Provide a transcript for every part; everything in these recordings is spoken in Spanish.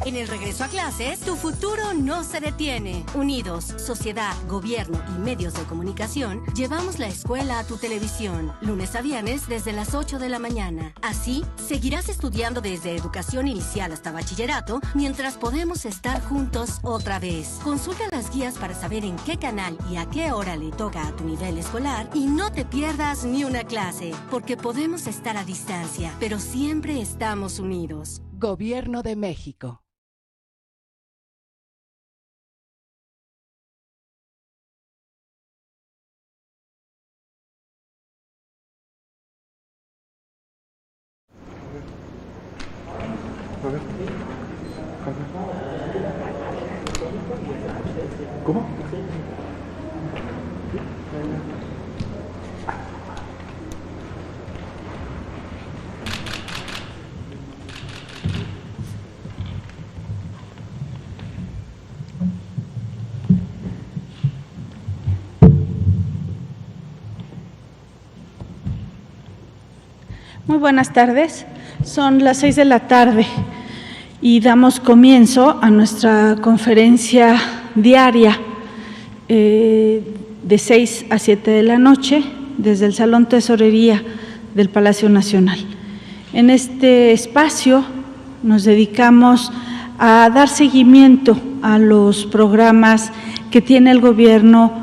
En el regreso a clases, tu futuro no se detiene. Unidos, sociedad, gobierno y medios de comunicación, llevamos la escuela a tu televisión, lunes a viernes desde las 8 de la mañana. Así, seguirás estudiando desde educación inicial hasta bachillerato, mientras podemos estar juntos otra vez. Consulta las guías para saber en qué canal y a qué hora le toca a tu nivel escolar y no te pierdas ni una clase, porque podemos estar a distancia, pero siempre estamos unidos. Gobierno de México. ¿Cómo? Muy buenas tardes, son las 6 de la tarde y damos comienzo a nuestra conferencia diaria de 6 a 7 de la noche desde el Salón Tesorería del Palacio Nacional. En este espacio nos dedicamos a dar seguimiento a los programas que tiene el gobierno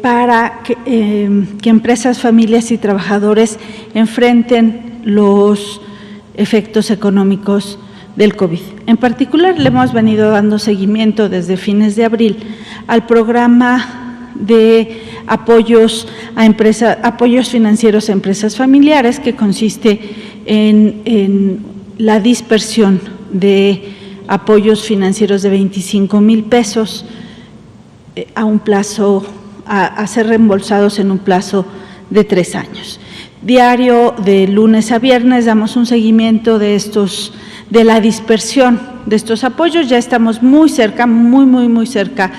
para que empresas, familias y trabajadores enfrenten los efectos económicos del COVID. En particular, le hemos venido dando seguimiento desde fines de abril al programa de apoyos financieros a empresas familiares, que consiste en la dispersión de apoyos financieros de 25,000 pesos a un plazo, a ser reembolsados en un plazo de 3 años. Diario de lunes a viernes damos un seguimiento de la dispersión de estos apoyos. Ya estamos muy cerca, muy cerca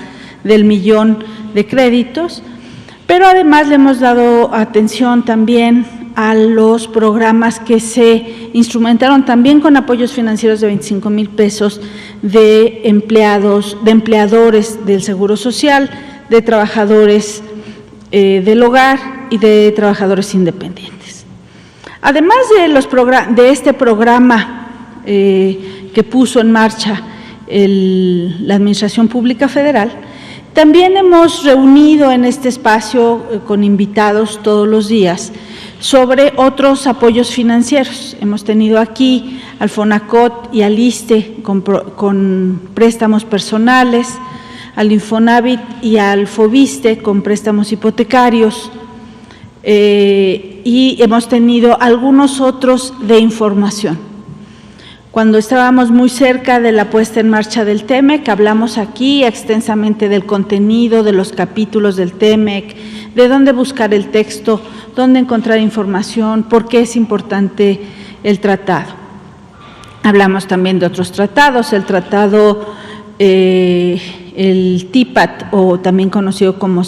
del 1,000,000 de créditos, pero además le hemos dado atención también a los programas que se instrumentaron también con apoyos financieros de 25,000 pesos de empleadores del Seguro Social, de trabajadores del hogar y de trabajadores independientes. Además de este programa que puso en marcha la Administración Pública Federal, también hemos reunido en este espacio con invitados todos los días sobre otros apoyos financieros. Hemos tenido aquí al FONACOT y al ISSSTE con préstamos personales, al Infonavit y al FOBISSSTE con préstamos hipotecarios, y hemos tenido algunos otros de información. Cuando estábamos muy cerca de la puesta en marcha del TEMEC, hablamos aquí extensamente del contenido, de los capítulos del TEMEC, de dónde buscar el texto, dónde encontrar información, por qué es importante el tratado. Hablamos también de otros tratados, el tratado, el TIPAT, o también conocido como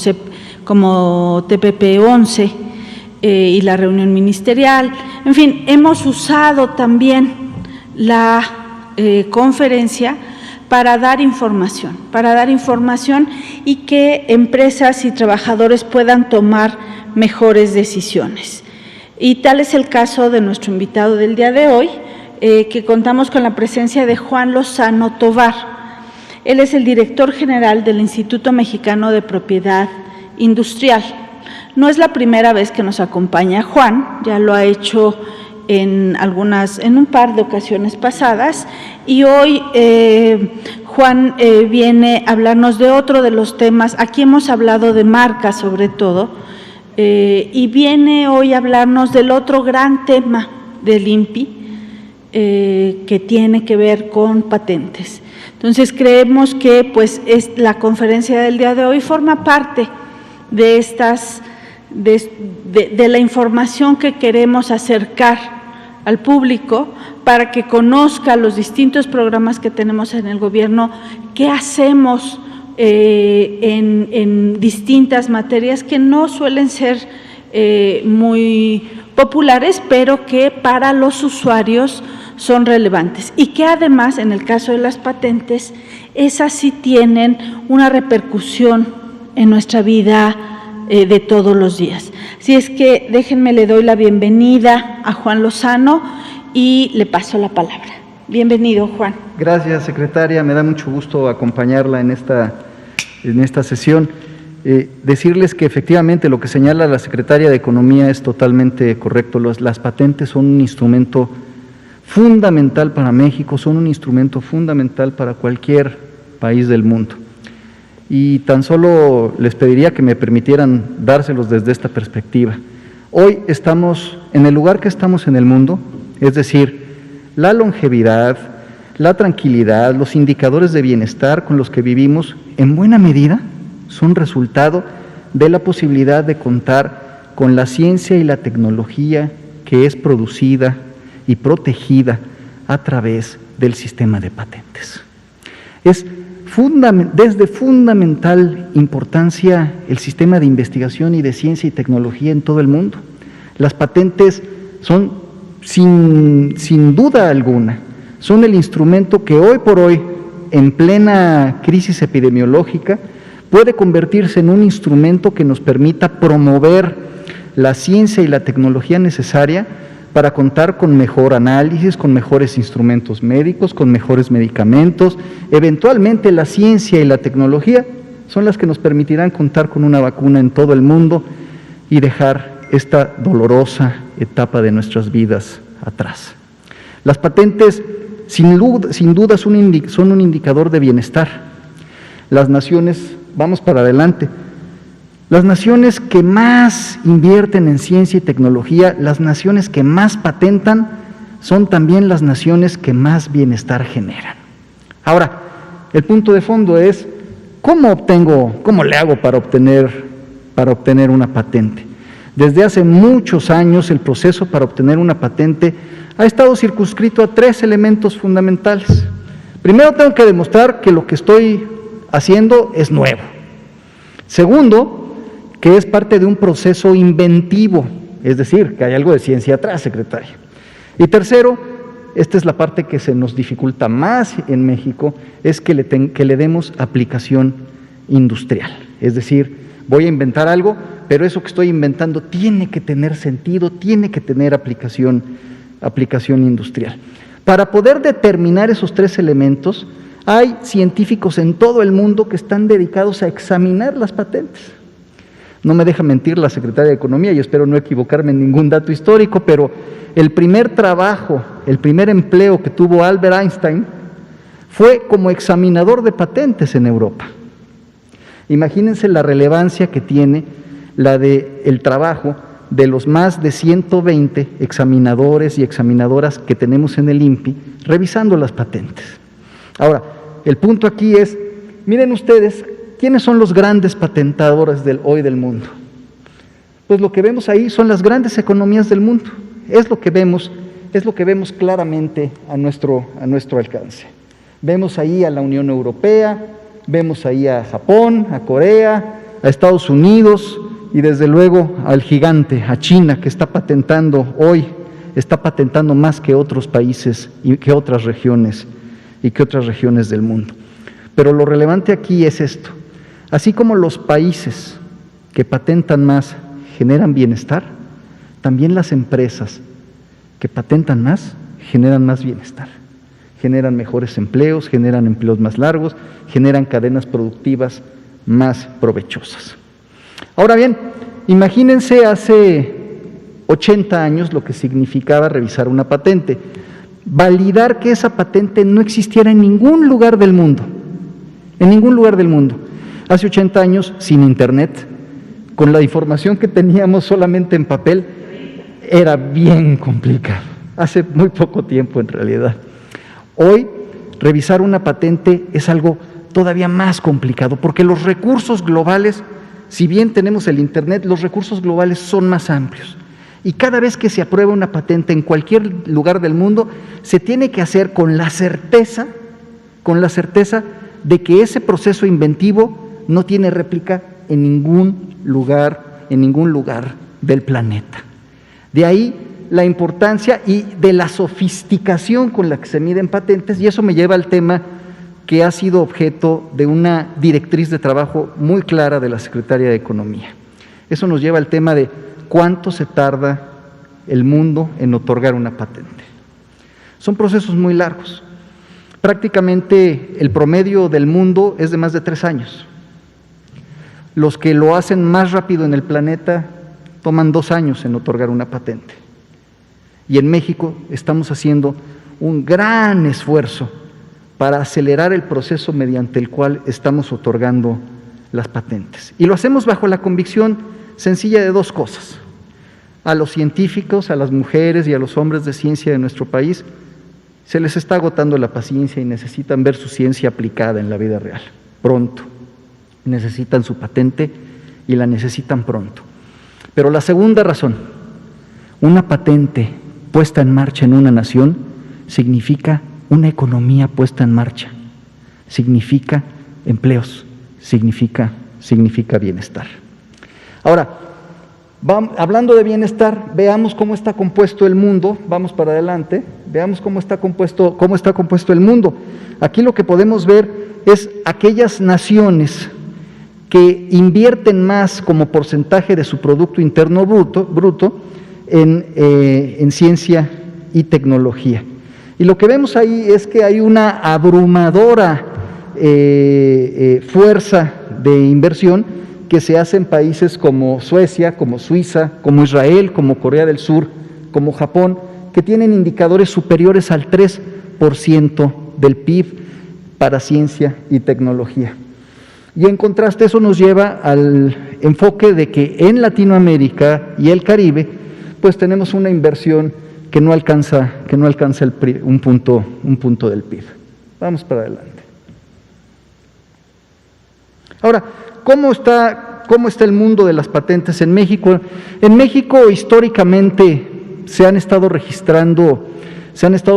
TPP-11, y la reunión ministerial. En fin, hemos usado también la conferencia para dar información y que empresas y trabajadores puedan tomar mejores decisiones. Y tal es el caso de nuestro invitado del día de hoy, que contamos con la presencia de Juan Lozano Tovar. Él es el director general del Instituto Mexicano de Propiedad Industrial. No es la primera vez que nos acompaña Juan, ya lo ha hecho en un par de ocasiones pasadas, y hoy Juan viene a hablarnos de otro de los temas. Aquí hemos hablado de marcas sobre todo, y viene hoy a hablarnos del otro gran tema del INPI, que tiene que ver con patentes. Entonces creemos que la conferencia del día de hoy forma parte de de la información que queremos acercar al público para que conozca los distintos programas que tenemos en el gobierno, qué hacemos en distintas materias que no suelen ser muy populares, pero que para los usuarios son relevantes y que además, en el caso de las patentes, esas sí tienen una repercusión en nuestra vida de todos los días. Así es que déjenme, le doy la bienvenida a Juan Lozano y le paso la palabra. Bienvenido, Juan. Gracias, secretaria. Me da mucho gusto acompañarla en esta sesión. Decirles que efectivamente lo que señala la secretaria de Economía es totalmente correcto. Las patentes son un instrumento fundamental para México, son un instrumento fundamental para cualquier país del mundo. Y tan solo les pediría que me permitieran dárselos desde esta perspectiva. Hoy estamos en el lugar que estamos en el mundo, es decir, la longevidad, la tranquilidad, los indicadores de bienestar con los que vivimos, en buena medida, son resultado de la posibilidad de contar con la ciencia y la tecnología que es producida y protegida a través del sistema de patentes. Es desde fundamental importancia el sistema de investigación y de ciencia y tecnología en todo el mundo. Las patentes son, sin duda alguna, son el instrumento que hoy por hoy, en plena crisis epidemiológica, puede convertirse en un instrumento que nos permita promover la ciencia y la tecnología necesaria para contar con mejor análisis, con mejores instrumentos médicos, con mejores medicamentos. Eventualmente la ciencia y la tecnología son las que nos permitirán contar con una vacuna en todo el mundo y dejar esta dolorosa etapa de nuestras vidas atrás. Las patentes sin duda son un indicador de bienestar. Las naciones, vamos para adelante, las naciones que más invierten en ciencia y tecnología, las naciones que más patentan, son también las naciones que más bienestar generan. Ahora, el punto de fondo es, ¿cómo le hago para obtener una patente? Desde hace muchos años el proceso para obtener una patente ha estado circunscrito a 3 elementos fundamentales. Primero, tengo que demostrar que lo que estoy haciendo es nuevo. Segundo, que es parte de un proceso inventivo, es decir, que hay algo de ciencia atrás, secretaria. Y tercero, esta es la parte que se nos dificulta más en México, es que le demos aplicación industrial. Es decir, voy a inventar algo, pero eso que estoy inventando tiene que tener sentido, tiene que tener aplicación industrial. Para poder determinar esos 3 elementos, hay científicos en todo el mundo que están dedicados a examinar las patentes. No me deja mentir la secretaria de Economía, y espero no equivocarme en ningún dato histórico, pero el primer trabajo, el primer empleo que tuvo Albert Einstein fue como examinador de patentes en Europa. Imagínense la relevancia que tiene el trabajo de los más de 120 examinadores y examinadoras que tenemos en el INPI revisando las patentes. Ahora, el punto aquí es, miren ustedes, ¿quiénes son los grandes patentadores hoy del mundo? Pues lo que vemos ahí son las grandes economías del mundo. Es lo que vemos claramente a nuestro alcance. Vemos ahí a la Unión Europea, vemos ahí a Japón, a Corea, a Estados Unidos y desde luego al gigante, a China, que está patentando más que otros países y que otras regiones del mundo. Pero lo relevante aquí es esto. Así como los países que patentan más generan bienestar, también las empresas que patentan más generan más bienestar, generan mejores empleos, generan empleos más largos, generan cadenas productivas más provechosas. Ahora bien, imagínense hace 80 años lo que significaba revisar una patente, validar que esa patente no existiera en ningún lugar del mundo, en ningún lugar del mundo. Hace 80 años, sin internet, con la información que teníamos solamente en papel, era bien complicado. Hace muy poco tiempo, en realidad. Hoy, revisar una patente es algo todavía más complicado, porque los recursos globales, si bien tenemos el internet, los recursos globales son más amplios. Y cada vez que se aprueba una patente en cualquier lugar del mundo, se tiene que hacer con la certeza de que ese proceso inventivo no tiene réplica en ningún lugar del planeta. De ahí la importancia y de la sofisticación con la que se miden patentes, y eso me lleva al tema que ha sido objeto de una directriz de trabajo muy clara de la Secretaría de Economía. Eso nos lleva al tema de cuánto se tarda el mundo en otorgar una patente. Son procesos muy largos. Prácticamente el promedio del mundo es de más de 3 años. Los que lo hacen más rápido en el planeta toman 2 años en otorgar una patente. Y en México estamos haciendo un gran esfuerzo para acelerar el proceso mediante el cual estamos otorgando las patentes. Y lo hacemos bajo la convicción sencilla de 2 cosas. A los científicos, a las mujeres y a los hombres de ciencia de nuestro país, se les está agotando la paciencia y necesitan ver su ciencia aplicada en la vida real, pronto. Necesitan su patente y la necesitan pronto. Pero la segunda razón, una patente puesta en marcha en una nación significa una economía puesta en marcha, significa empleos, significa bienestar. Ahora, hablando de bienestar, veamos cómo está compuesto el mundo. Vamos para adelante, veamos cómo está compuesto el mundo. Aquí lo que podemos ver es aquellas naciones que invierten más como porcentaje de su Producto Interno Bruto en ciencia y tecnología. Y lo que vemos ahí es que hay una abrumadora fuerza de inversión que se hace en países como Suecia, como Suiza, como Israel, como Corea del Sur, como Japón, que tienen indicadores superiores al 3% del PIB para ciencia y tecnología. Y en contraste eso nos lleva al enfoque de que en Latinoamérica y el Caribe pues tenemos una inversión que no alcanza un punto del PIB. Vamos para adelante. Ahora, ¿cómo está el mundo de las patentes en México? En México históricamente se han estado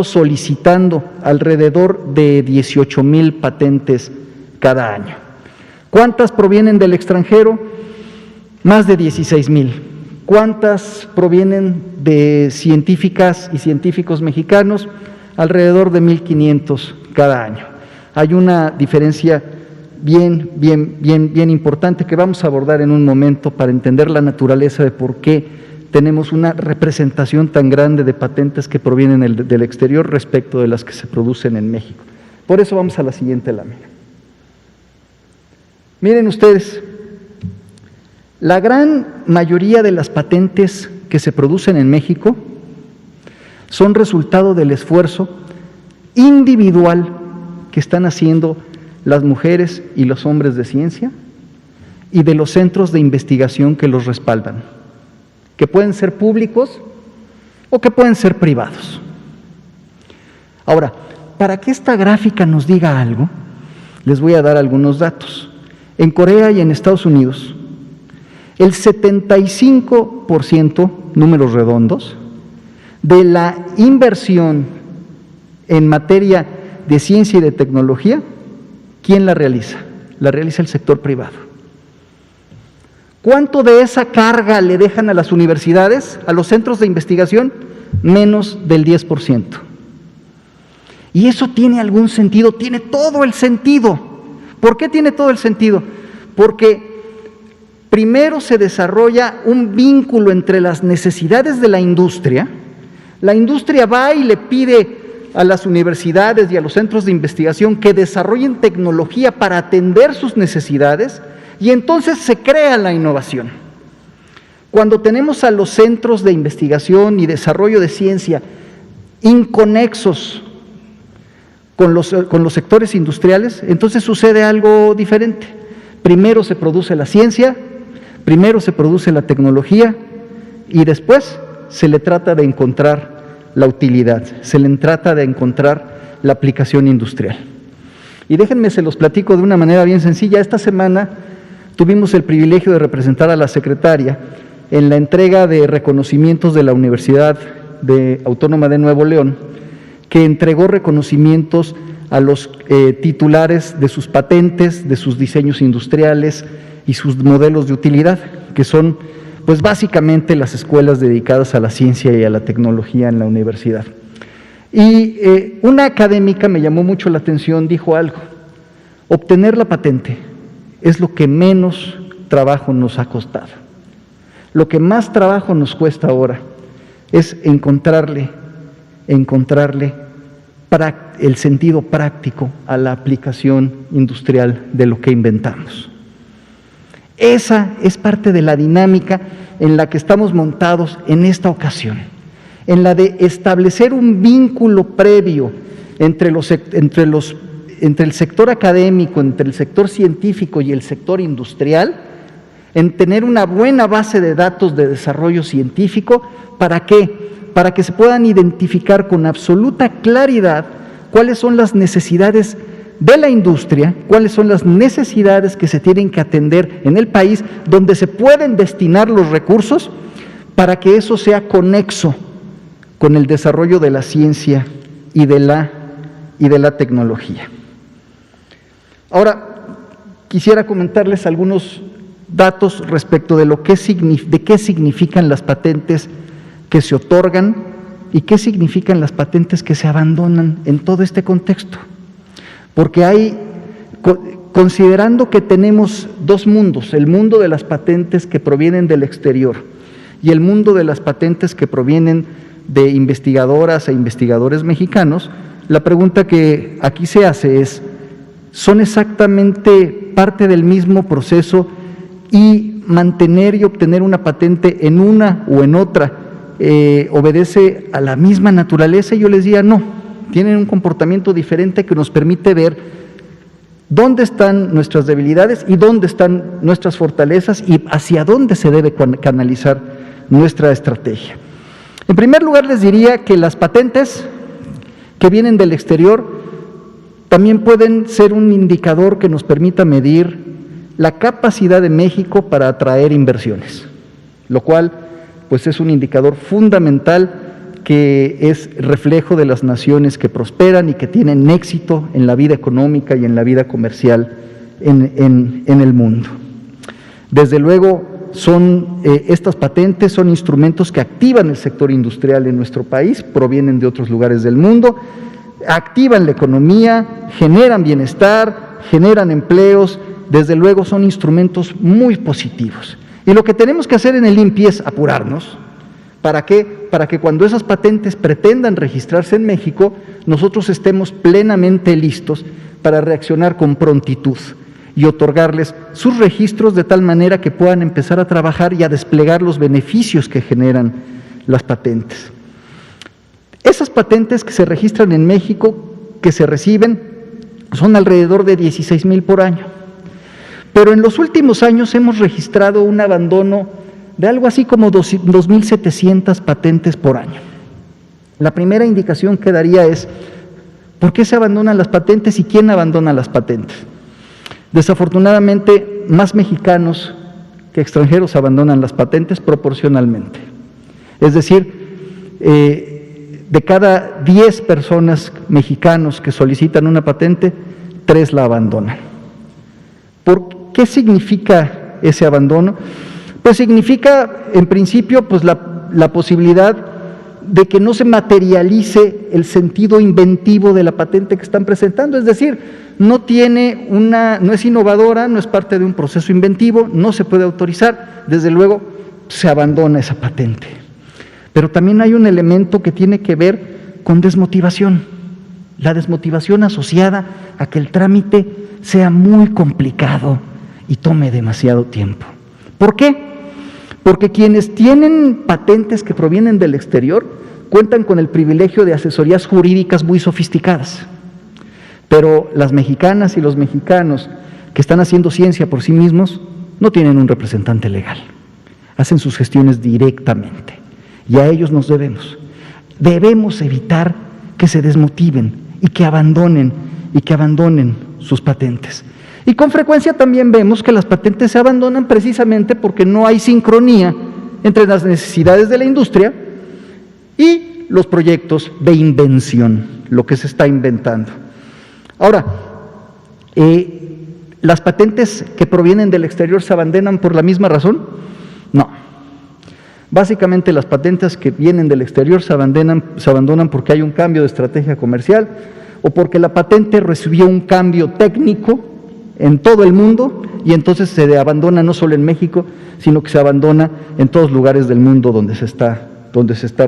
solicitando alrededor de 18,000 patentes cada año. ¿Cuántas provienen del extranjero? Más de 16,000. ¿Cuántas provienen de científicas y científicos mexicanos? Alrededor de 1,500 cada año. Hay una diferencia bien importante que vamos a abordar en un momento para entender la naturaleza de por qué tenemos una representación tan grande de patentes que provienen del exterior respecto de las que se producen en México. Por eso vamos a la siguiente lámina. Miren ustedes, la gran mayoría de las patentes que se producen en México son resultado del esfuerzo individual que están haciendo las mujeres y los hombres de ciencia y de los centros de investigación que los respaldan, que pueden ser públicos o que pueden ser privados. Ahora, para que esta gráfica nos diga algo, les voy a dar algunos datos. En Corea y en Estados Unidos, el 75%, números redondos, de la inversión en materia de ciencia y de tecnología, ¿quién la realiza? La realiza el sector privado. ¿Cuánto de esa carga le dejan a las universidades, a los centros de investigación? Menos del 10%. Y eso tiene algún sentido, tiene todo el sentido. ¿Por qué tiene todo el sentido? Porque primero se desarrolla un vínculo entre las necesidades de la industria va y le pide a las universidades y a los centros de investigación que desarrollen tecnología para atender sus necesidades y entonces se crea la innovación. Cuando tenemos a los centros de investigación y desarrollo de ciencia inconexos con los sectores industriales, entonces sucede algo diferente. Primero se produce la ciencia, primero se produce la tecnología y después se le trata de encontrar la utilidad, se le trata de encontrar la aplicación industrial. Y déjenme, se los platico de una manera bien sencilla. Esta semana tuvimos el privilegio de representar a la secretaria en la entrega de reconocimientos de la Universidad Autónoma de Nuevo León, que entregó reconocimientos a los titulares de sus patentes, de sus diseños industriales y sus modelos de utilidad, que son pues básicamente las escuelas dedicadas a la ciencia y a la tecnología en la universidad. Y una académica me llamó mucho la atención, dijo algo: obtener la patente es lo que menos trabajo nos ha costado. Lo que más trabajo nos cuesta ahora es encontrarle el sentido práctico a la aplicación industrial de lo que inventamos. Esa es parte de la dinámica en la que estamos montados en esta ocasión, en la de establecer un vínculo previo entre el sector académico, entre el sector científico y el sector industrial, en tener una buena base de datos de desarrollo científico. ¿Para qué? Para que se puedan identificar con absoluta claridad cuáles son las necesidades de la industria, cuáles son las necesidades que se tienen que atender en el país, donde se pueden destinar los recursos para que eso sea conexo con el desarrollo de la ciencia y de la tecnología. Ahora, quisiera comentarles algunos datos respecto de qué significan las patentes que se otorgan y qué significan las patentes que se abandonan en todo este contexto. Porque considerando que tenemos dos mundos, el mundo de las patentes que provienen del exterior y el mundo de las patentes que provienen de investigadoras e investigadores mexicanos, la pregunta que aquí se hace es: ¿son exactamente parte del mismo proceso y mantener y obtener una patente en una o en otra obedece a la misma naturaleza? Y yo les diría no, tienen un comportamiento diferente que nos permite ver dónde están nuestras debilidades y dónde están nuestras fortalezas y hacia dónde se debe canalizar nuestra estrategia. En primer lugar, les diría que las patentes que vienen del exterior también pueden ser un indicador que nos permita medir la capacidad de México para atraer inversiones, lo cual pues es un indicador fundamental que es reflejo de las naciones que prosperan y que tienen éxito en la vida económica y en la vida comercial en el mundo. Desde luego, estas patentes son instrumentos que activan el sector industrial en nuestro país, provienen de otros lugares del mundo, activan la economía, generan bienestar, generan empleos. Desde luego son instrumentos muy positivos. Y lo que tenemos que hacer en el INPI es apurarnos. ¿Para qué? Para que cuando esas patentes pretendan registrarse en México, nosotros estemos plenamente listos para reaccionar con prontitud y otorgarles sus registros de tal manera que puedan empezar a trabajar y a desplegar los beneficios que generan las patentes. Esas patentes que se registran en México, que se reciben, son alrededor de 16,000 por año. Pero en los últimos años hemos registrado un abandono de algo así como 2,700 patentes por año. La primera indicación que daría es: ¿por qué se abandonan las patentes y quién abandona las patentes? Desafortunadamente, más mexicanos que extranjeros abandonan las patentes proporcionalmente. Es decir, de cada 10 personas mexicanos que solicitan una patente, 3 la abandonan. ¿Qué significa ese abandono? Pues significa, en principio, pues la posibilidad de que no se materialice el sentido inventivo de la patente que están presentando, es decir, no es innovadora, no es parte de un proceso inventivo, no se puede autorizar, desde luego se abandona esa patente. Pero también hay un elemento que tiene que ver con desmotivación, la desmotivación asociada a que el trámite sea muy complicado y tome demasiado tiempo. ¿Por qué? Porque quienes tienen patentes que provienen del exterior cuentan con el privilegio de asesorías jurídicas muy sofisticadas. Pero las mexicanas y los mexicanos que están haciendo ciencia por sí mismos no tienen un representante legal. Hacen sus gestiones directamente y a ellos nos debemos. Debemos evitar que se desmotiven y que abandonen sus patentes. Y con frecuencia también vemos que las patentes se abandonan precisamente porque no hay sincronía entre las necesidades de la industria y los proyectos de invención, lo que se está inventando. Ahora, ¿las patentes que provienen del exterior se abandonan por la misma razón? No, Básicamente las patentes que vienen del exterior se abandonan porque hay un cambio de estrategia comercial o porque la patente recibió un cambio técnico en todo el mundo y entonces se abandona no solo en México, sino que se abandona en todos lugares del mundo donde se está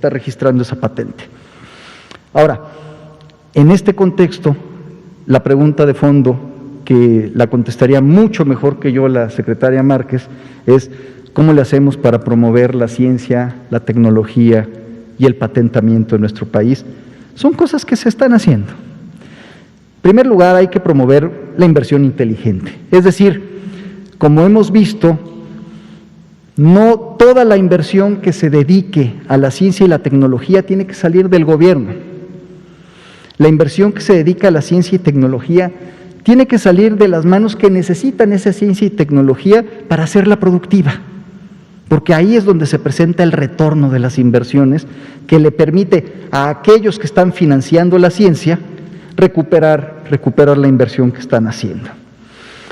registrando esa patente. Ahora, en este contexto, la pregunta de fondo, que la contestaría mucho mejor que yo la secretaria Márquez, es ¿cómo le hacemos para promover la ciencia, la tecnología y el patentamiento en nuestro país? Son cosas que se están haciendo. En primer lugar, hay que promover la inversión inteligente. Es decir, como hemos visto, no toda la inversión que se dedique a la ciencia y la tecnología tiene que salir del gobierno. La inversión que se dedica a la ciencia y tecnología tiene que salir de las manos que necesitan esa ciencia y tecnología para hacerla productiva, porque ahí es donde se presenta el retorno de las inversiones que le permite a aquellos que están financiando la ciencia recuperar la inversión que están haciendo.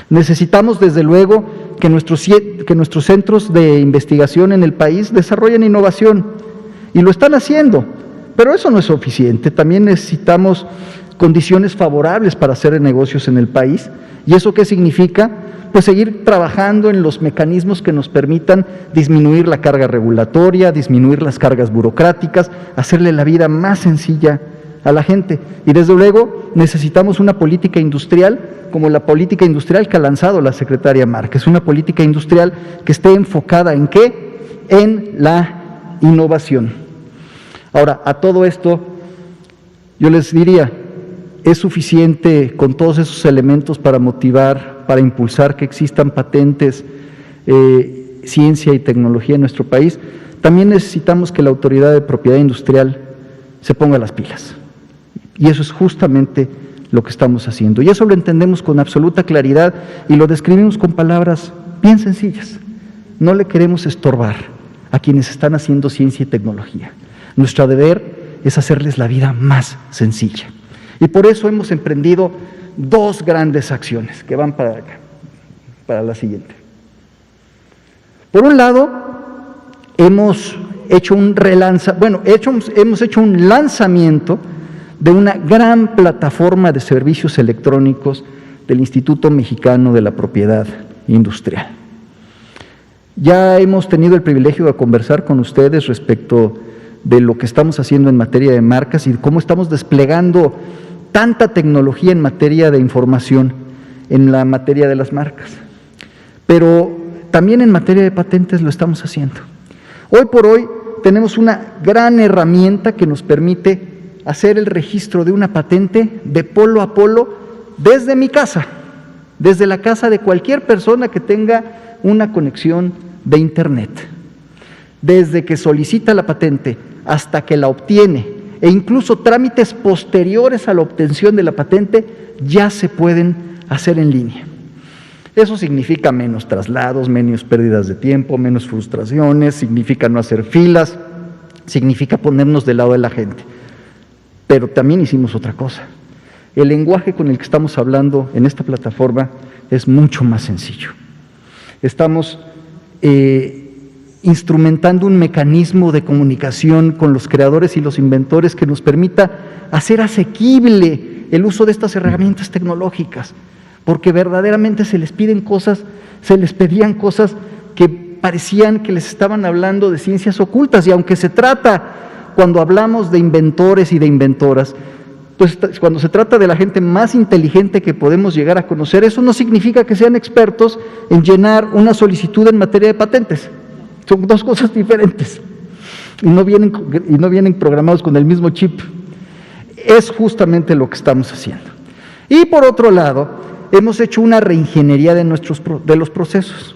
Necesitamos, desde luego, que nuestros centros de investigación en el país desarrollen innovación, y lo están haciendo, pero eso no es suficiente. También necesitamos condiciones favorables para hacer negocios en el país. ¿Y eso qué significa? Pues seguir trabajando en los mecanismos que nos permitan disminuir la carga regulatoria, disminuir las cargas burocráticas, hacerle la vida más sencilla a la gente. Y desde luego necesitamos una política industrial como la política industrial que ha lanzado la secretaria Márquez, una política industrial que esté enfocada ¿en qué? En la innovación. Ahora, a todo esto yo les diría, ¿es suficiente con todos esos elementos para motivar, para impulsar que existan patentes, ciencia y tecnología en nuestro país? También necesitamos que la Autoridad de Propiedad Industrial se ponga las pilas. Y eso es justamente lo que estamos haciendo. Y eso lo entendemos con absoluta claridad y lo describimos con palabras bien sencillas. No le queremos estorbar a quienes están haciendo ciencia y tecnología. Nuestro deber es hacerles la vida más sencilla. Y por eso hemos emprendido dos grandes acciones que van para acá, para la siguiente. Por un lado, hemos hecho un lanzamiento de una gran plataforma de servicios electrónicos del Instituto Mexicano de la Propiedad Industrial. Ya hemos tenido el privilegio de conversar con ustedes respecto de lo que estamos haciendo en materia de marcas y cómo estamos desplegando tanta tecnología en materia de información, en la materia de las marcas. Pero también en materia de patentes lo estamos haciendo. Hoy por hoy tenemos una gran herramienta que nos permite hacer el registro de una patente de polo a polo desde mi casa, desde la casa de cualquier persona que tenga una conexión de Internet. Desde que solicita la patente hasta que la obtiene, e incluso trámites posteriores a la obtención de la patente ya se pueden hacer en línea. Eso significa menos traslados, menos pérdidas de tiempo, menos frustraciones, significa no hacer filas, significa ponernos del lado de la gente. Pero también hicimos otra cosa. El lenguaje con el que estamos hablando en esta plataforma es mucho más sencillo. Estamos instrumentando un mecanismo de comunicación con los creadores y los inventores que nos permita hacer asequible el uso de estas herramientas tecnológicas, porque verdaderamente se les pedían cosas que parecían que les estaban hablando de ciencias ocultas, y aunque se trata, cuando hablamos de inventores y de inventoras, pues cuando se trata de la gente más inteligente que podemos llegar a conocer, eso no significa que sean expertos en llenar una solicitud en materia de patentes. Son dos cosas diferentes y no vienen programados con el mismo chip. Es justamente lo que estamos haciendo. Y por otro lado, hemos hecho una reingeniería de los procesos.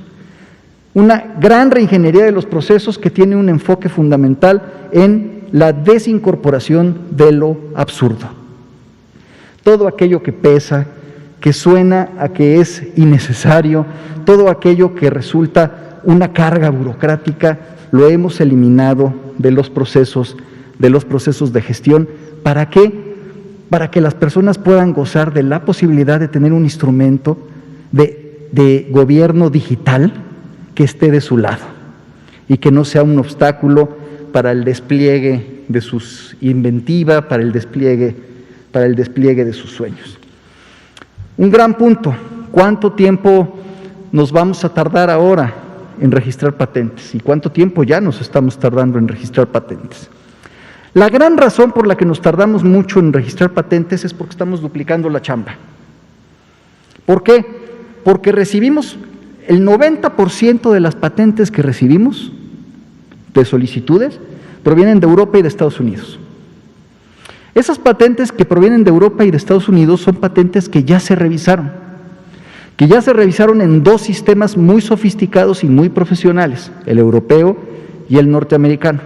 Una gran reingeniería de los procesos que tiene un enfoque fundamental en la desincorporación de lo absurdo. Todo aquello que pesa, que suena a que es innecesario, todo aquello que resulta una carga burocrática, lo hemos eliminado de los procesos de gestión. ¿Para qué? Para que las personas puedan gozar de la posibilidad de tener un instrumento de gobierno digital que esté de su lado. y que no sea un obstáculo para el despliegue de sus inventiva, para el despliegue de sus sueños. Un gran punto: ¿cuánto tiempo nos vamos a tardar ahora en registrar patentes? ¿Y cuánto tiempo ya nos estamos tardando en registrar patentes? La gran razón por la que nos tardamos mucho en registrar patentes es porque estamos duplicando la chamba. ¿Por qué? Porque recibimos el 90% de las patentes que recibimos de solicitudes provienen de Europa y de Estados Unidos. Esas patentes que provienen de Europa y de Estados Unidos son patentes que ya se revisaron en dos sistemas muy sofisticados y muy profesionales, el europeo y el norteamericano.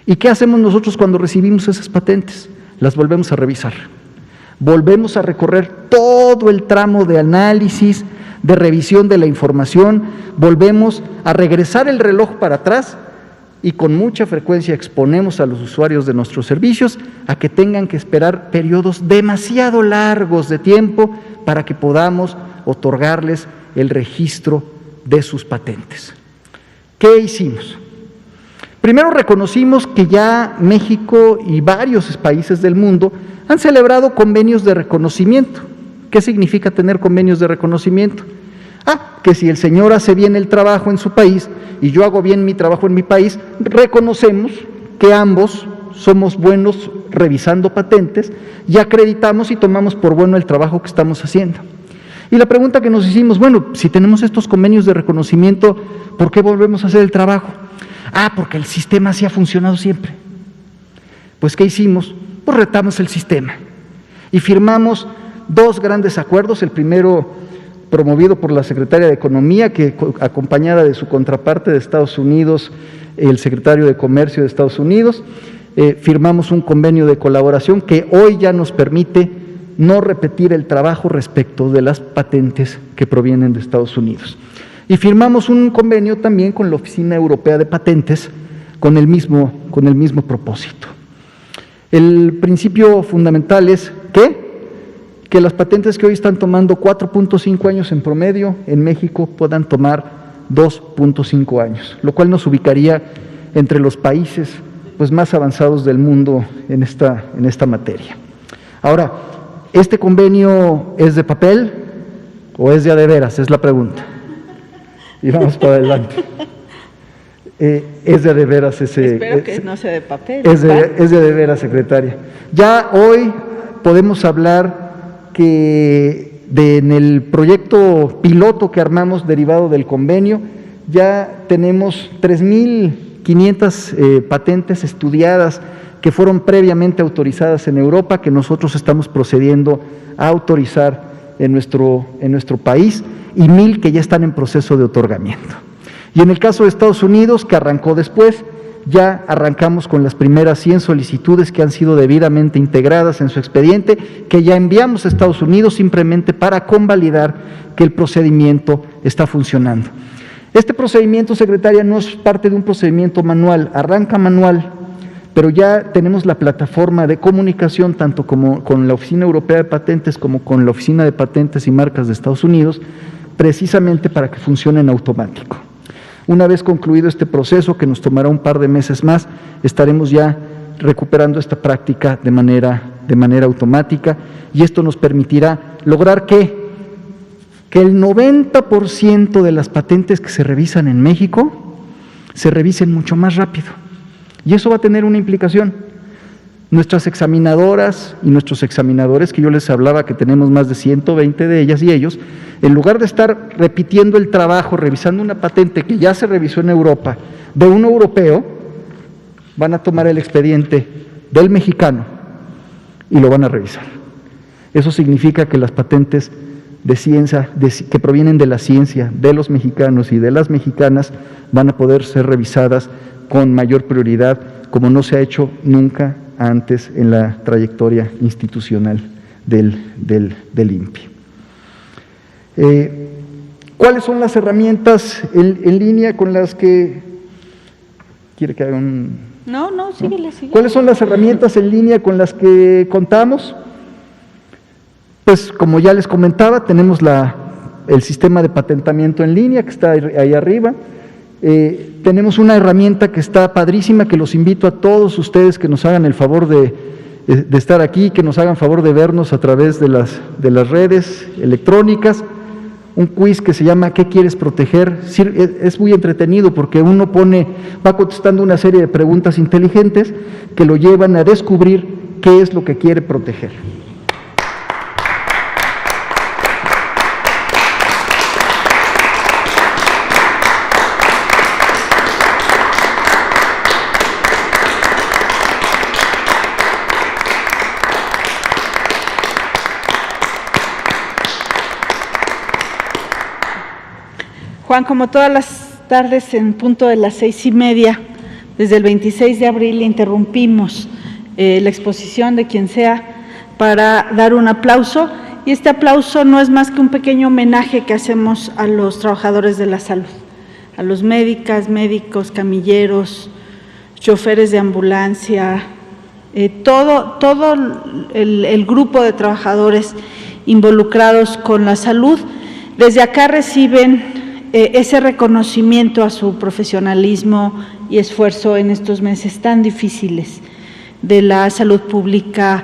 ¿Y qué hacemos nosotros cuando recibimos esas patentes? Las volvemos a revisar. Volvemos a recorrer todo el tramo de análisis, de revisión de la información, volvemos a regresar el reloj para atrás y con mucha frecuencia exponemos a los usuarios de nuestros servicios a que tengan que esperar periodos demasiado largos de tiempo para que podamos otorgarles el registro de sus patentes. ¿Qué hicimos? Primero reconocimos que ya México y varios países del mundo han celebrado convenios de reconocimiento. ¿Qué significa tener convenios de reconocimiento? Que si el señor hace bien el trabajo en su país y yo hago bien mi trabajo en mi país, reconocemos que ambos somos buenos revisando patentes y acreditamos y tomamos por bueno el trabajo que estamos haciendo. Y la pregunta que nos hicimos, bueno, si tenemos estos convenios de reconocimiento, ¿por qué volvemos a hacer el trabajo? Porque el sistema así ha funcionado siempre. Pues, ¿qué hicimos? Pues retamos el sistema y firmamos dos grandes acuerdos. El primero promovido por la Secretaria de Economía, que acompañada de su contraparte de Estados Unidos, el Secretario de Comercio de Estados Unidos, firmamos un convenio de colaboración que hoy ya nos permite no repetir el trabajo respecto de las patentes que provienen de Estados Unidos. Y firmamos un convenio también con la Oficina Europea de Patentes con el mismo propósito. El principio fundamental es que las patentes que hoy están tomando 4.5 años en promedio, en México puedan tomar 2.5 años, lo cual nos ubicaría entre los países más avanzados del mundo en esta materia. Ahora, ¿este convenio es de papel o es de a de veras? Es la pregunta. Y vamos para adelante. Es de a de veras ese... Espero que no sea de papel. Es de a de veras, secretaria. Ya hoy podemos hablar que en el proyecto piloto que armamos derivado del convenio, ya tenemos 3.500 patentes estudiadas que fueron previamente autorizadas en Europa, que nosotros estamos procediendo a autorizar en nuestro país, y 1.000 que ya están en proceso de otorgamiento. Y en el caso de Estados Unidos, que arrancó después, ya arrancamos con las primeras 100 solicitudes que han sido debidamente integradas en su expediente, que ya enviamos a Estados Unidos simplemente para convalidar que el procedimiento está funcionando. Este procedimiento, secretaria, no es parte de un procedimiento manual, arranca manual, pero ya tenemos la plataforma de comunicación tanto como con la Oficina Europea de Patentes como con la Oficina de Patentes y Marcas de Estados Unidos, precisamente para que funcione en automático. Una vez concluido este proceso, que nos tomará un par de meses más, estaremos ya recuperando esta práctica de manera automática, y esto nos permitirá lograr que el 90% de las patentes que se revisan en México se revisen mucho más rápido. Y eso va a tener una implicación. Nuestras examinadoras y nuestros examinadores, que yo les hablaba que tenemos más de 120 de ellas y ellos, en lugar de estar repitiendo el trabajo, revisando una patente que ya se revisó en Europa, de un europeo, van a tomar el expediente del mexicano y lo van a revisar. Eso significa que las patentes de ciencia, que provienen de la ciencia, de los mexicanos y de las mexicanas, van a poder ser revisadas con mayor prioridad, como no se ha hecho nunca antes en la trayectoria institucional del INPI. ¿Cuáles son las herramientas en línea con las que... ¿Quiere que haga un...? No, síguele. ¿Cuáles son las herramientas en línea con las que contamos? Pues, como ya les comentaba, tenemos el sistema de patentamiento en línea que está ahí arriba, Tenemos una herramienta que está padrísima, que los invito a todos ustedes que nos hagan el favor de estar aquí, que nos hagan favor de vernos a través de las redes electrónicas. Un quiz que se llama ¿Qué quieres proteger? Es muy entretenido porque uno va contestando una serie de preguntas inteligentes que lo llevan a descubrir qué es lo que quiere proteger. Juan, como todas las tardes en punto de las 6:30, desde el 26 de abril interrumpimos la exposición de quien sea para dar un aplauso, y este aplauso no es más que un pequeño homenaje que hacemos a los trabajadores de la salud, a los médicas, médicos, camilleros, choferes de ambulancia, todo el grupo de trabajadores involucrados con la salud. Desde acá reciben ese reconocimiento a su profesionalismo y esfuerzo en estos meses tan difíciles de la salud pública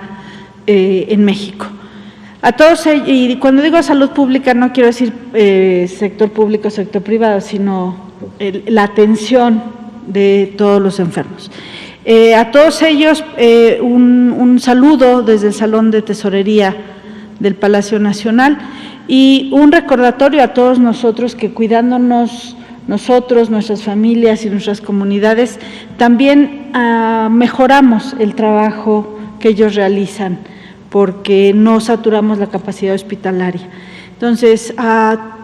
en México. A todos, y cuando digo salud pública no quiero decir sector público, sector privado, sino la atención de todos los enfermos. A todos ellos un saludo desde el Salón de Tesorería del Palacio Nacional, y un recordatorio a todos nosotros que cuidándonos nosotros, nuestras familias y nuestras comunidades, también mejoramos el trabajo que ellos realizan, porque no saturamos la capacidad hospitalaria. Entonces,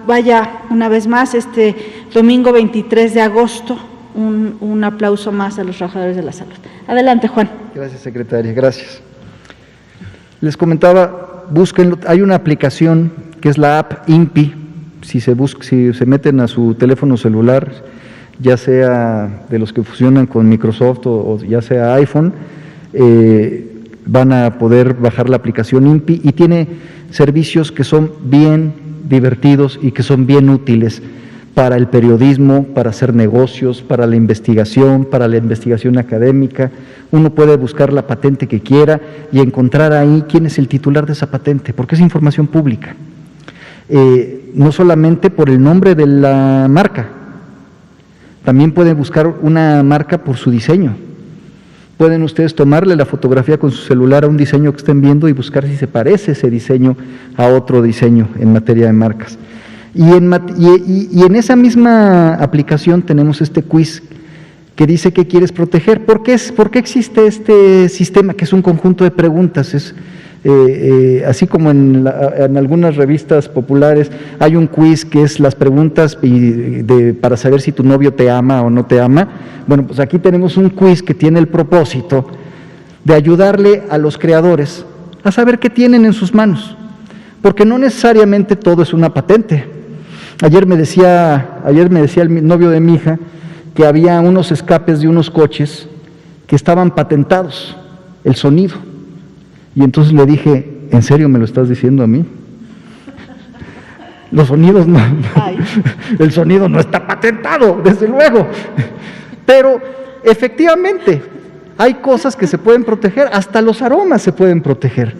vaya una vez más, este domingo 23 de agosto, un aplauso más a los trabajadores de la salud. Adelante, Juan. Gracias, secretaria, gracias. Les comentaba, búsquenlo, hay una aplicación que es la app INPI. Si se meten a su teléfono celular, ya sea de los que funcionan con Microsoft o ya sea iPhone, van a poder bajar la aplicación INPI, y tiene servicios que son bien divertidos y que son bien útiles para el periodismo, para hacer negocios, para la investigación académica. Uno puede buscar la patente que quiera y encontrar ahí quién es el titular de esa patente, porque es información pública. No solamente por el nombre de la marca, también pueden buscar una marca por su diseño. Pueden ustedes tomarle la fotografía con su celular a un diseño que estén viendo y buscar si se parece ese diseño a otro diseño en materia de marcas. Y en esa misma aplicación tenemos este quiz que dice ¿qué quieres proteger? ¿Por qué existe este sistema que es un conjunto de preguntas? Así como en algunas revistas populares hay un quiz que es las preguntas para saber si tu novio te ama o no te ama. Bueno, pues aquí tenemos un quiz que tiene el propósito de ayudarle a los creadores a saber qué tienen en sus manos, porque no necesariamente todo es una patente. Ayer me decía el novio de mi hija que había unos escapes de unos coches que estaban patentados, el sonido. Y entonces le dije, ¿en serio me lo estás diciendo a mí? Los sonidos no, el sonido no está patentado, desde luego. Pero efectivamente hay cosas que se pueden proteger, hasta los aromas se pueden proteger.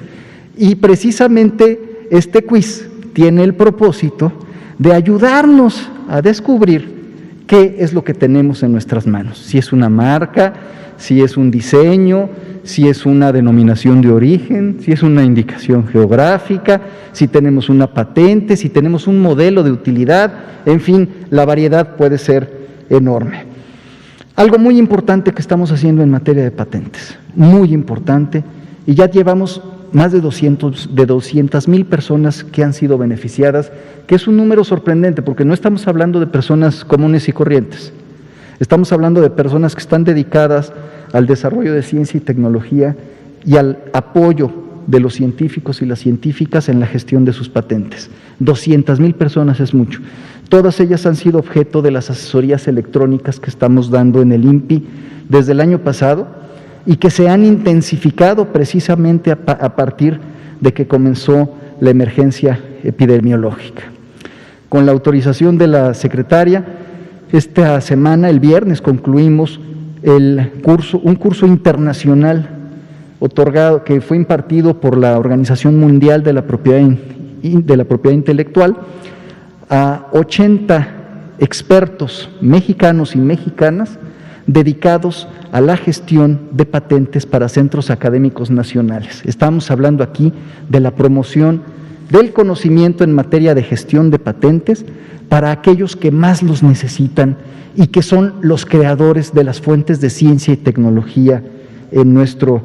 Y precisamente este quiz tiene el propósito de ayudarnos a descubrir qué es lo que tenemos en nuestras manos. Si es una marca, si es un diseño, si es una denominación de origen, si es una indicación geográfica, si tenemos una patente, si tenemos un modelo de utilidad, en fin, la variedad puede ser enorme. Algo muy importante que estamos haciendo en materia de patentes, muy importante, y ya llevamos más de 200,000 personas que han sido beneficiadas, que es un número sorprendente, porque no estamos hablando de personas comunes y corrientes, estamos hablando de personas que están dedicadas al desarrollo de ciencia y tecnología y al apoyo de los científicos y las científicas en la gestión de sus patentes. 200,000 personas es mucho. Todas ellas han sido objeto de las asesorías electrónicas que estamos dando en el INPI desde el año pasado y que se han intensificado precisamente a partir de que comenzó la emergencia epidemiológica. Con la autorización de la secretaria, Esta semana, el viernes, concluimos un curso internacional otorgado, que fue impartido por la Organización Mundial de la Propiedad Intelectual a 80 expertos mexicanos y mexicanas dedicados a la gestión de patentes para centros académicos nacionales. Estamos hablando aquí de la promoción del conocimiento en materia de gestión de patentes para aquellos que más los necesitan y que son los creadores de las fuentes de ciencia y tecnología en nuestro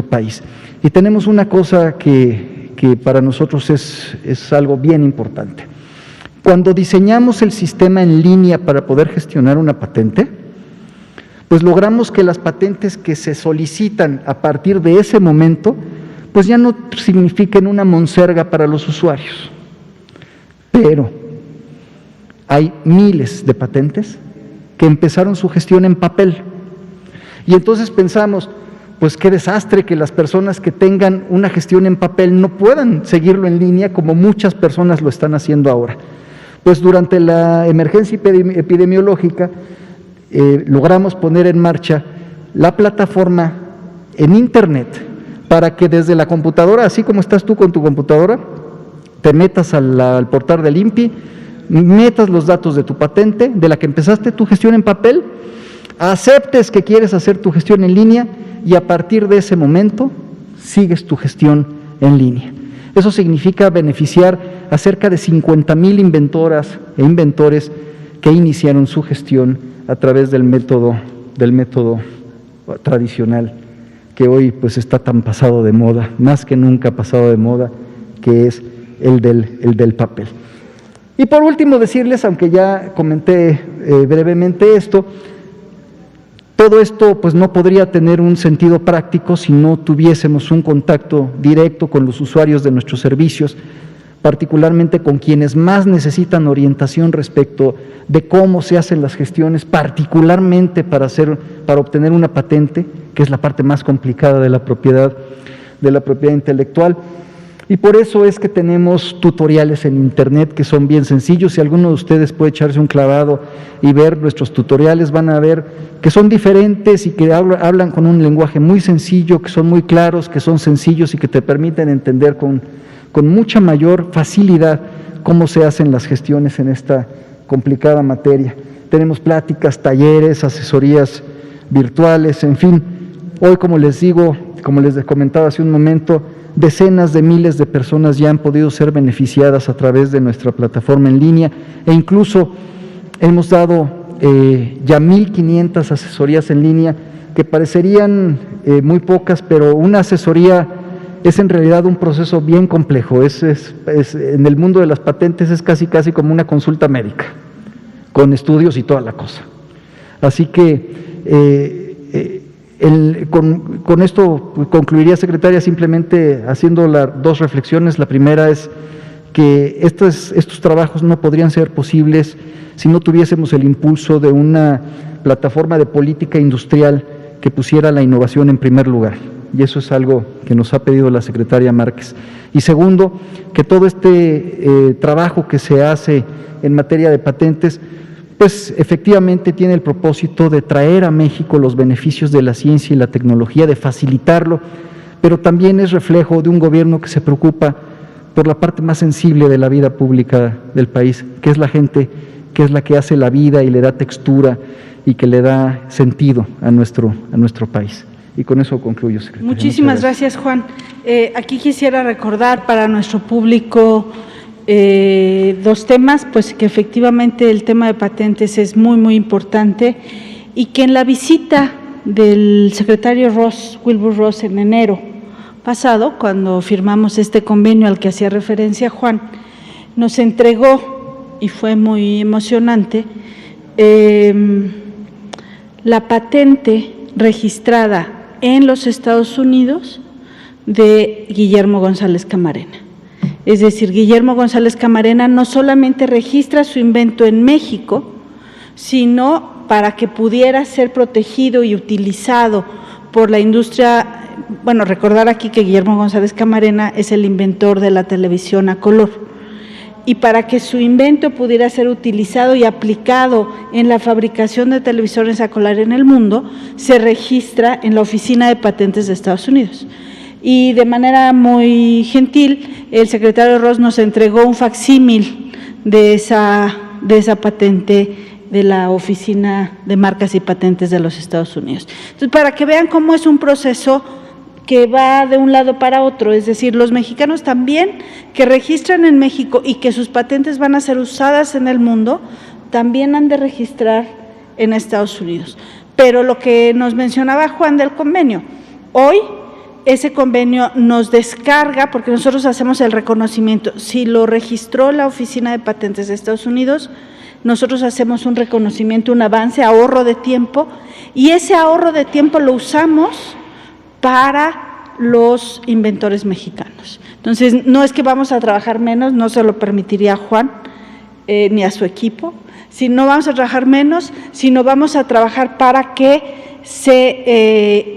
país. Y tenemos una cosa que para nosotros es algo bien importante. Cuando diseñamos el sistema en línea para poder gestionar una patente, pues logramos que las patentes que se solicitan a partir de ese momento, pues ya no signifiquen una monserga para los usuarios. Pero hay miles de patentes que empezaron su gestión en papel. Y entonces pensamos, pues qué desastre que las personas que tengan una gestión en papel no puedan seguirlo en línea como muchas personas lo están haciendo ahora. Pues durante la emergencia epidemiológica logramos poner en marcha la plataforma en Internet para que desde la computadora, así como estás tú con tu computadora, te metas al portal del INPI, metas los datos de tu patente, de la que empezaste tu gestión en papel, aceptes que quieres hacer tu gestión en línea y a partir de ese momento sigues tu gestión en línea. Eso significa beneficiar a cerca de 50,000 inventoras e inventores que iniciaron su gestión a través del método tradicional, que hoy pues está tan pasado de moda, más que nunca pasado de moda, que es el del papel. Y por último decirles, aunque ya comenté brevemente esto, todo esto pues no podría tener un sentido práctico si no tuviésemos un contacto directo con los usuarios de nuestros servicios, particularmente con quienes más necesitan orientación respecto de cómo se hacen las gestiones, particularmente para obtener una patente, que es la parte más complicada de la propiedad intelectual. Y por eso es que tenemos tutoriales en Internet que son bien sencillos. Si alguno de ustedes puede echarse un clavado y ver nuestros tutoriales, van a ver que son diferentes y que hablan con un lenguaje muy sencillo, que son muy claros, que son sencillos y que te permiten entender con mucha mayor facilidad cómo se hacen las gestiones en esta complicada materia. Tenemos pláticas, talleres, asesorías virtuales, en fin. Hoy, como les digo, como les comentaba hace un momento, decenas de miles de personas ya han podido ser beneficiadas a través de nuestra plataforma en línea e incluso hemos dado ya 1,500 asesorías en línea que parecerían muy pocas, pero una asesoría es en realidad un proceso bien complejo. En el mundo de las patentes es casi como una consulta médica, con estudios y toda la cosa. Así que con esto concluiría, secretaria, simplemente haciendo dos reflexiones. La primera es que estos trabajos no podrían ser posibles si no tuviésemos el impulso de una plataforma de política industrial que pusiera la innovación en primer lugar. Y eso es algo que nos ha pedido la secretaria Márquez. Y segundo, que todo este trabajo que se hace en materia de patentes, pues efectivamente tiene el propósito de traer a México los beneficios de la ciencia y la tecnología, de facilitarlo, pero también es reflejo de un gobierno que se preocupa por la parte más sensible de la vida pública del país, que es la gente, que es la que hace la vida y le da textura y que le da sentido a nuestro país. Y con eso concluyo, secretaria. Muchísimas gracias, Juan. Aquí quisiera recordar para nuestro público dos temas, pues que efectivamente el tema de patentes es muy importante y que en la visita del secretario Wilbur Ross en enero pasado, cuando firmamos este convenio al que hacía referencia Juan, nos entregó, y fue muy emocionante, la patente registrada en los Estados Unidos de Guillermo González Camarena. Es decir, Guillermo González Camarena no solamente registra su invento en México, sino para que pudiera ser protegido y utilizado por la industria. Bueno, recordar aquí que Guillermo González Camarena es el inventor de la televisión a color. y para que su invento pudiera ser utilizado y aplicado en la fabricación de televisores a color en el mundo, se registra en la Oficina de Patentes de Estados Unidos. Y de manera muy gentil, el secretario Ross nos entregó un facsímil de esa patente de la Oficina de Marcas y Patentes de los Estados Unidos. Entonces, para que vean cómo es un proceso que va de un lado para otro, es decir, los mexicanos también que registran en México y que sus patentes van a ser usadas en el mundo, también han de registrar en Estados Unidos. Pero lo que nos mencionaba Juan del convenio, hoy ese convenio nos descarga, porque nosotros hacemos el reconocimiento, si lo registró la Oficina de Patentes de Estados Unidos, nosotros hacemos un reconocimiento, un avance, ahorro de tiempo, y ese ahorro de tiempo lo usamos para los inventores mexicanos. Entonces, no es que vamos a trabajar menos, no se lo permitiría a Juan ni a su equipo, no vamos a trabajar menos, sino vamos a trabajar para que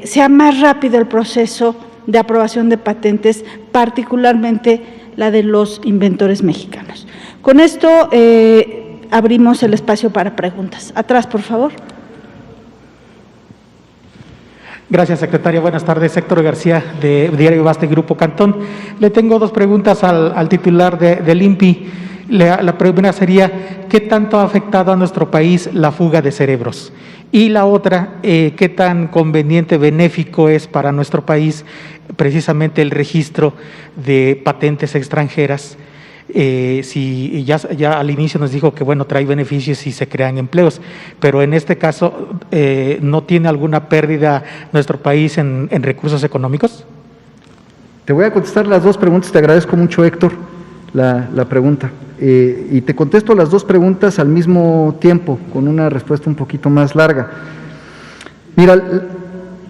sea más rápido el proceso de aprobación de patentes, particularmente la de los inventores mexicanos. Con esto abrimos el espacio para preguntas. Atrás, por favor. Gracias, secretaria. Buenas tardes. Héctor García, de Diario Basta y Grupo Cantón. Le tengo dos preguntas al titular del INPI. La primera sería, ¿qué tanto ha afectado a nuestro país la fuga de cerebros? Y la otra, ¿qué tan conveniente, benéfico es para nuestro país precisamente el registro de patentes extranjeras? Si ya al inicio nos dijo que bueno, trae beneficios si se crean empleos, pero en este caso ¿no tiene alguna pérdida nuestro país en recursos económicos? Te voy a contestar las dos preguntas, te agradezco mucho, Héctor, la pregunta, y te contesto las dos preguntas al mismo tiempo, con una respuesta un poquito más larga. Mira,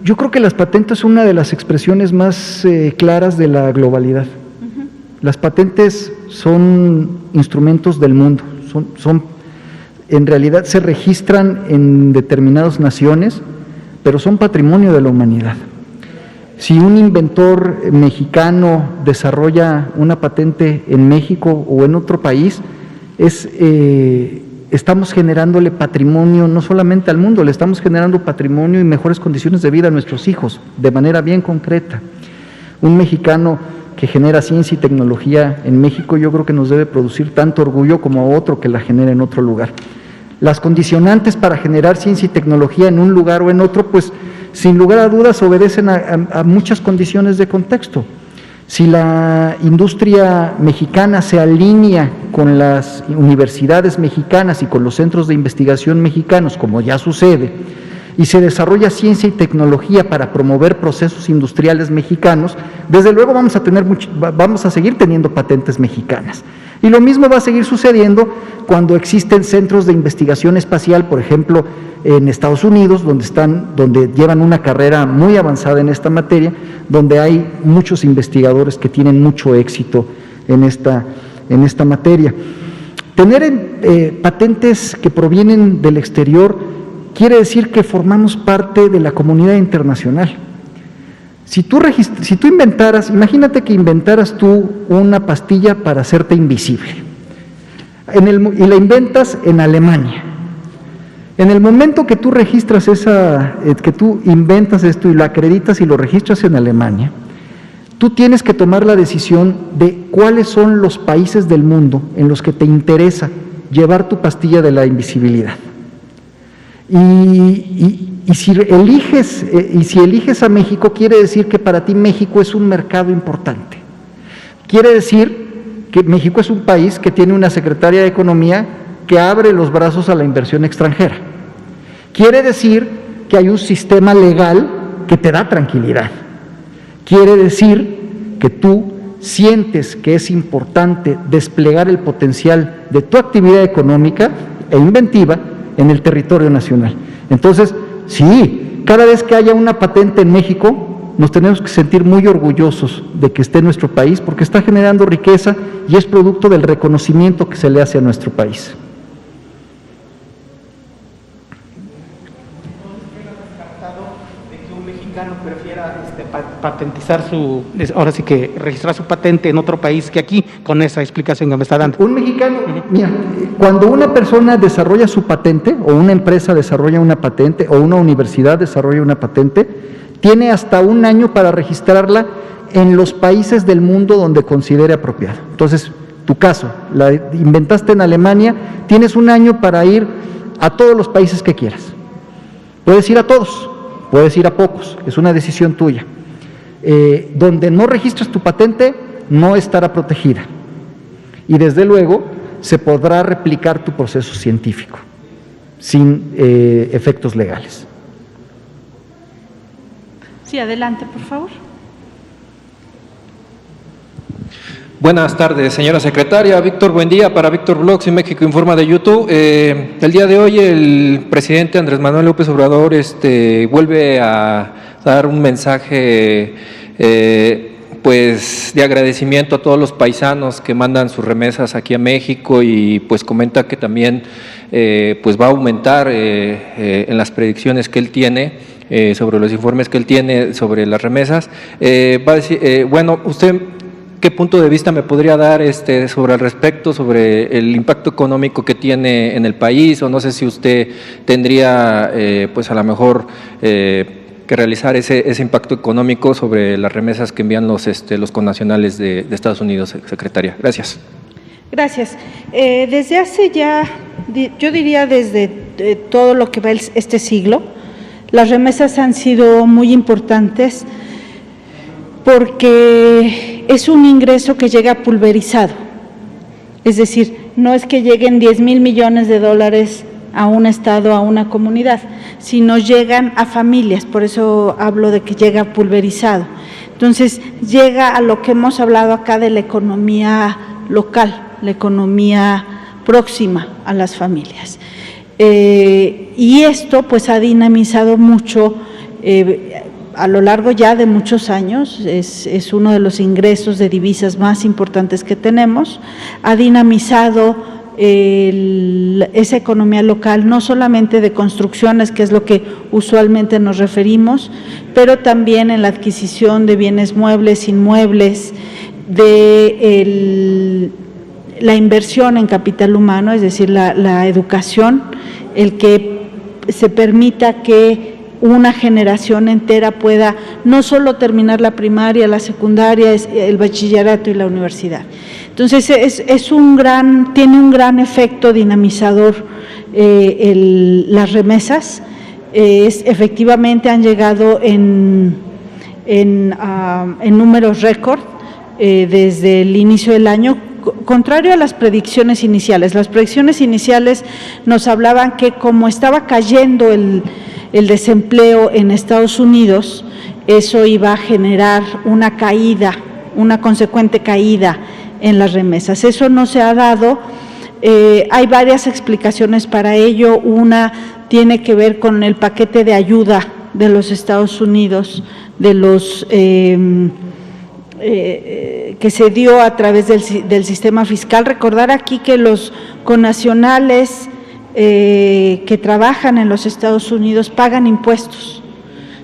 yo creo que las patentes son una de las expresiones más claras de la globalidad. Las patentes son instrumentos del mundo, en realidad se registran en determinadas naciones, pero son patrimonio de la humanidad. Si un inventor mexicano desarrolla una patente en México o en otro país, estamos generándole patrimonio no solamente al mundo, le estamos generando patrimonio y mejores condiciones de vida a nuestros hijos, de manera bien concreta. Un mexicano que genera ciencia y tecnología en México, yo creo que nos debe producir tanto orgullo como a otro que la genera en otro lugar. Las condicionantes para generar ciencia y tecnología en un lugar o en otro, pues sin lugar a dudas obedecen a muchas condiciones de contexto. Si la industria mexicana se alinea con las universidades mexicanas y con los centros de investigación mexicanos, como ya sucede, y se desarrolla ciencia y tecnología para promover procesos industriales mexicanos, desde luego vamos a seguir teniendo patentes mexicanas. Y lo mismo va a seguir sucediendo cuando existen centros de investigación espacial, por ejemplo, en Estados Unidos, donde llevan una carrera muy avanzada en esta materia, donde hay muchos investigadores que tienen mucho éxito en esta materia. Tener patentes que provienen del exterior quiere decir que formamos parte de la comunidad internacional. Si tú inventaras, imagínate que inventaras tú una pastilla para hacerte invisible, y la inventas en Alemania. En el momento que tú registras que tú inventas esto y lo acreditas y lo registras en Alemania, tú tienes que tomar la decisión de cuáles son los países del mundo en los que te interesa llevar tu pastilla de la invisibilidad. Y si eliges a México, quiere decir que para ti México es un mercado importante. Quiere decir que México es un país que tiene una Secretaría de Economía que abre los brazos a la inversión extranjera. Quiere decir que hay un sistema legal que te da tranquilidad. Quiere decir que tú sientes que es importante desplegar el potencial de tu actividad económica e inventiva en el territorio nacional. Entonces, sí, cada vez que haya una patente en México, nos tenemos que sentir muy orgullosos de que esté en nuestro país, porque está generando riqueza y es producto del reconocimiento que se le hace a nuestro país. ¿De que un mexicano prefiera patentizar ahora sí que registrar su patente en otro país que aquí, con esa explicación que me está dando. Un mexicano, mira, cuando una persona desarrolla su patente, o una empresa desarrolla una patente, o una universidad desarrolla una patente, tiene hasta un año para registrarla en los países del mundo donde considere apropiado. Entonces, tu caso, la inventaste en Alemania, tienes un año para ir a todos los países que quieras. Puedes ir a todos, puedes ir a pocos, es una decisión tuya. Donde no registres tu patente, no estará protegida. Y desde luego, se podrá replicar tu proceso científico, sin efectos legales. Sí, adelante, por favor. Buenas tardes, señora secretaria. Víctor, buen día para Víctor Blogs y México Informa de YouTube. El día de hoy el presidente Andrés Manuel López Obrador vuelve a dar un mensaje pues de agradecimiento a todos los paisanos que mandan sus remesas aquí a México, y pues comenta que también pues va a aumentar en las predicciones que él tiene sobre los informes que él tiene sobre las remesas. Va a decir, bueno, usted, ¿qué punto de vista me podría dar sobre al respecto, sobre el impacto económico que tiene en el país? O no sé si usted tendría, pues a lo mejor, que realizar ese impacto económico sobre las remesas que envían los connacionales de Estados Unidos, secretaria. Gracias. Gracias. Desde hace ya, yo diría desde todo lo que va este siglo, las remesas han sido muy importantes, porque es un ingreso que llega pulverizado. Es decir, no es que lleguen 10,000 millones de dólares a un estado, a una comunidad, sino llegan a familias, por eso hablo de que llega pulverizado. Entonces, llega a lo que hemos hablado acá de la economía local, la economía próxima a las familias. Y esto pues ha dinamizado mucho a lo largo ya de muchos años, es uno de los ingresos de divisas más importantes que tenemos, ha dinamizado esa economía local, no solamente de construcciones, que es lo que usualmente nos referimos, pero también en la adquisición de bienes muebles, inmuebles, de la inversión en capital humano, es decir, la educación, el que se permita que una generación entera pueda no solo terminar la primaria, la secundaria, el bachillerato y la universidad. Entonces tiene un gran efecto dinamizador las remesas. Efectivamente han llegado en números récord desde el inicio del año, contrario a las predicciones iniciales. Las predicciones iniciales nos hablaban que como estaba cayendo el desempleo en Estados Unidos, eso iba a generar una caída, una consecuente caída en las remesas. Eso no se ha dado. Hay varias explicaciones para ello. Una tiene que ver con el paquete de ayuda de los Estados Unidos, de los que se dio a través del sistema fiscal. Recordar aquí que los connacionales que trabajan en los Estados Unidos pagan impuestos,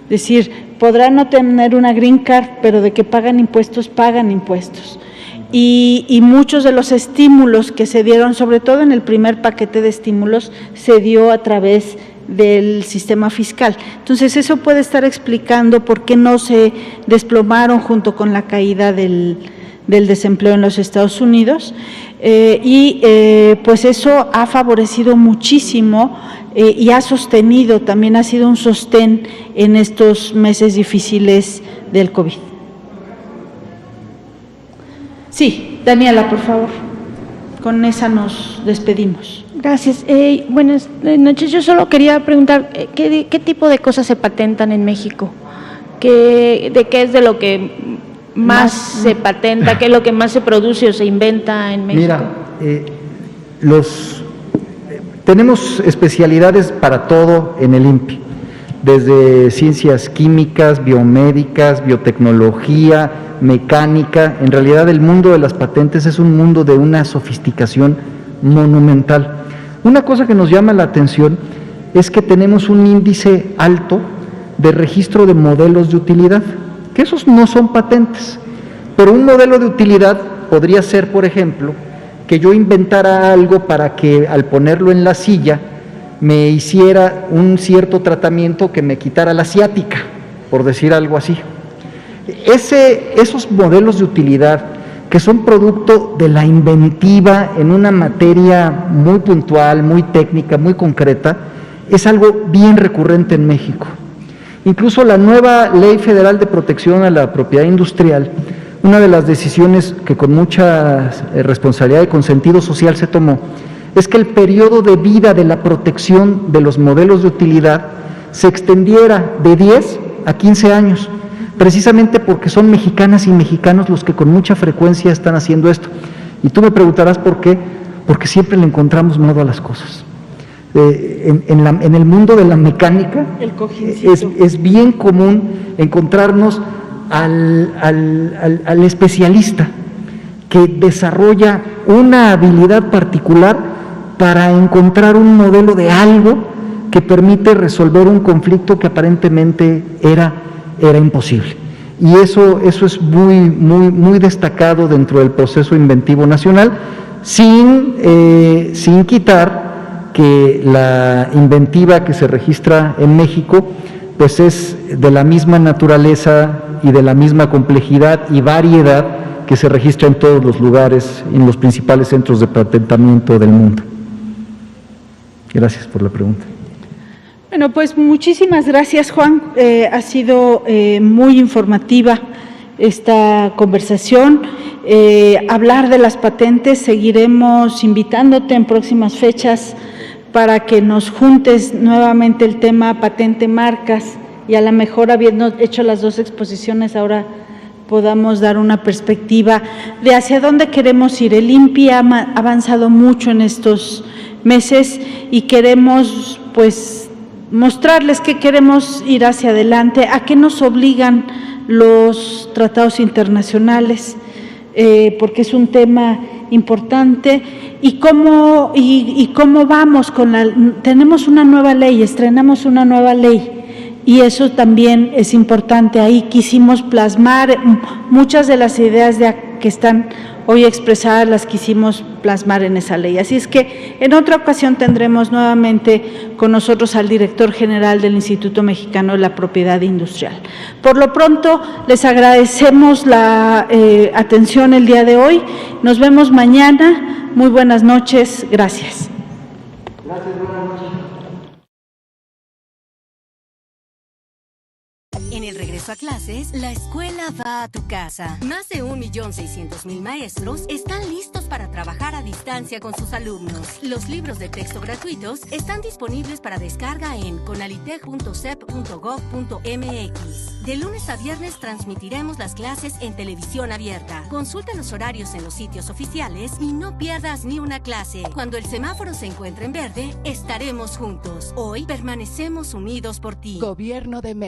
es decir, podrán no tener una green card, pero de que pagan impuestos, y muchos de los estímulos que se dieron, sobre todo en el primer paquete de estímulos, se dio a través del sistema fiscal. Entonces eso puede estar explicando por qué no se desplomaron junto con la caída del desempleo en los Estados Unidos, pues eso ha favorecido muchísimo y ha sostenido, también ha sido un sostén en estos meses difíciles del COVID. Sí, Daniela, por favor, con esa nos despedimos. Gracias. Buenas noches. Yo solo quería preguntar, ¿qué tipo de cosas se patentan en México? ¿De qué es de lo que más se patenta? ¿Qué es lo que más se produce o se inventa en México? Mira, tenemos especialidades para todo en el INPI, desde ciencias químicas, biomédicas, biotecnología, mecánica. En realidad el mundo de las patentes es un mundo de una sofisticación monumental. Una cosa que nos llama la atención es que tenemos un índice alto de registro de modelos de utilidad, que esos no son patentes. Pero un modelo de utilidad podría ser, por ejemplo, que yo inventara algo para que al ponerlo en la silla me hiciera un cierto tratamiento que me quitara la ciática, por decir algo así. Esos modelos de utilidad que son producto de la inventiva en una materia muy puntual, muy técnica, muy concreta, es algo bien recurrente en México. Incluso la nueva Ley Federal de Protección a la Propiedad Industrial, una de las decisiones que con mucha responsabilidad y con sentido social se tomó, es que el periodo de vida de la protección de los modelos de utilidad se extendiera de 10 a 15 años, precisamente porque son mexicanas y mexicanos los que con mucha frecuencia están haciendo esto. Y tú me preguntarás por qué, porque siempre le encontramos modo a las cosas. En el mundo de la mecánica es bien común encontrarnos al especialista que desarrolla una habilidad particular para encontrar un modelo de algo que permite resolver un conflicto que aparentemente era imposible. Y eso es muy destacado dentro del proceso inventivo nacional, sin quitar que la inventiva que se registra en México pues es de la misma naturaleza y de la misma complejidad y variedad que se registra en todos los lugares, en los principales centros de patentamiento del mundo. Gracias por la pregunta. Bueno, pues muchísimas gracias, Juan. Ha sido muy informativa esta conversación. Hablar de las patentes, seguiremos invitándote en próximas fechas para que nos juntes nuevamente el tema patente marcas y a lo mejor habiendo hecho las dos exposiciones ahora podamos dar una perspectiva de hacia dónde queremos ir. El INPI ha avanzado mucho en estos meses y queremos pues mostrarles que queremos ir hacia adelante, a qué nos obligan los tratados internacionales, porque es un tema importante, y cómo vamos tenemos una nueva ley, estrenamos una nueva ley, y eso también es importante. Ahí quisimos plasmar muchas de las ideas que están hoy expresadas, las quisimos plasmar en esa ley. Así es que en otra ocasión tendremos nuevamente con nosotros al director general del Instituto Mexicano de la Propiedad Industrial. Por lo pronto, les agradecemos la atención el día de hoy. Nos vemos mañana. Muy buenas noches. Gracias. En el regreso a clases, la escuela va a tu casa. Más de 1.600.000 maestros están listos para trabajar a distancia con sus alumnos. Los libros de texto gratuitos están disponibles para descarga en conalitec.cep.gov.mx. De lunes a viernes transmitiremos las clases en televisión abierta. Consulta los horarios en los sitios oficiales y no pierdas ni una clase. Cuando el semáforo se encuentre en verde, estaremos juntos. Hoy permanecemos unidos por ti. Gobierno de México.